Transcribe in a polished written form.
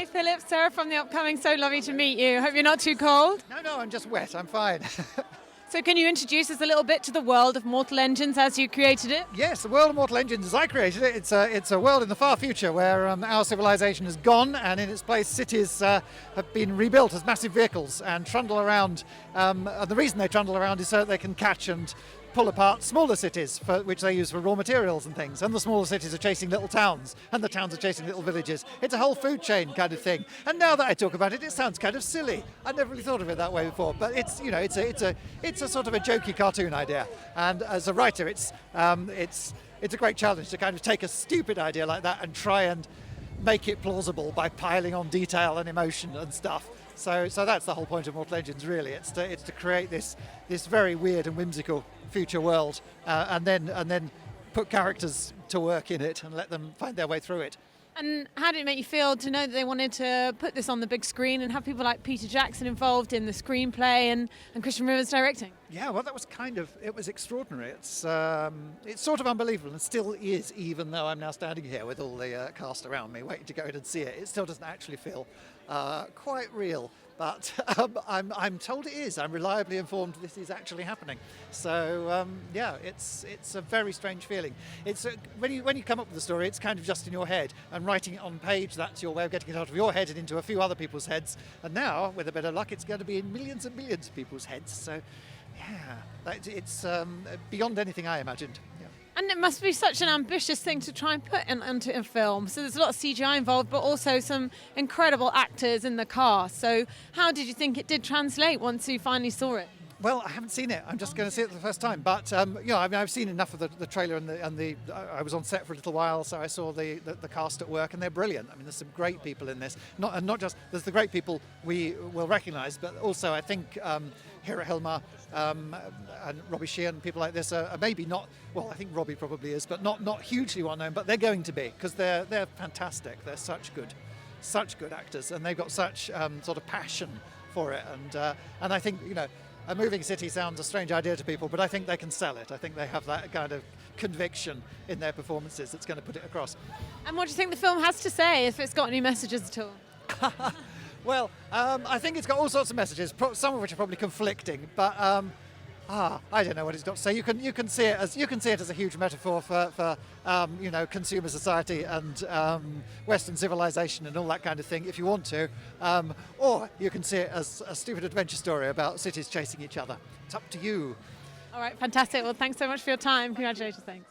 Hi, Philip, Sarah from the upcoming So Lovely to Meet You. Hope you're not too cold. No, I'm just wet. I'm fine. So can you introduce us a little bit to the world of Mortal Engines as you created it? Yes, the world of Mortal Engines as I created it. It's a world in the far future where our civilization is gone, and in its place cities have been rebuilt as massive vehicles and trundle around. And the reason they trundle around is so that they can catch and pull apart smaller cities, which they use for raw materials and things. And the smaller cities are chasing little towns, and the towns are chasing little villages. It's a whole food chain kind of thing. And now that I talk about it, it sounds kind of silly. I never really thought of it that way before. But it's a sort of a jokey cartoon idea. And as a writer, it's a great challenge to kind of take a stupid idea like that and try and make it plausible by piling on detail and emotion and stuff. So that's the whole point of Mortal Engines, really. It's to create this very weird and whimsical future world, and then put characters to work in it and let them find their way through it. And how did it make you feel to know that they wanted to put this on the big screen and have people like Peter Jackson involved in the screenplay and Christian Rivers directing? Yeah, well, that was it was extraordinary. It's sort of unbelievable, and still is, even though I'm now standing here with all the cast around me waiting to go in and see it. It still doesn't actually feel quite real, but I'm told it is. I'm reliably informed this is actually happening. So yeah, it's a very strange feeling. It's when you come up with the story, it's kind of just in your head, and writing it on page, that's your way of getting it out of your head and into a few other people's heads. And now, with a bit of luck, it's going to be in millions and millions of people's heads. So yeah, it's beyond anything I imagined. Yeah. And it must be such an ambitious thing to try and put into a film. So there's a lot of CGI involved, but also some incredible actors in the cast. So how did you think it did translate once you finally saw it? Well, I haven't seen it. I'm just going to see it for the first time. But I've seen enough of the trailer and the. I was on set for a little while, so I saw the cast at work, and they're brilliant. I mean, there's some great people in this. Not just there's the great people we will recognise, but also I think Hira Hilmar and Robbie Sheehan, people like this are maybe not. Well, I think Robbie probably is, but not hugely well known. But they're going to be, because they're fantastic. They're such good actors, and they've got such sort of passion for it. And I think a moving city sounds a strange idea to people, but I think they can sell it. I think they have that kind of conviction in their performances that's going to put it across. And what do you think the film has to say, if it's got any messages at all? Well, I think it's got all sorts of messages, some of which are probably conflicting, but I don't know what it's got to say. You can see it as a huge metaphor for consumer society and Western civilization and all that kind of thing, if you want to, or you can see it as a stupid adventure story about cities chasing each other. It's up to you. All right, fantastic. Well, thanks so much for your time. Congratulations. Thanks.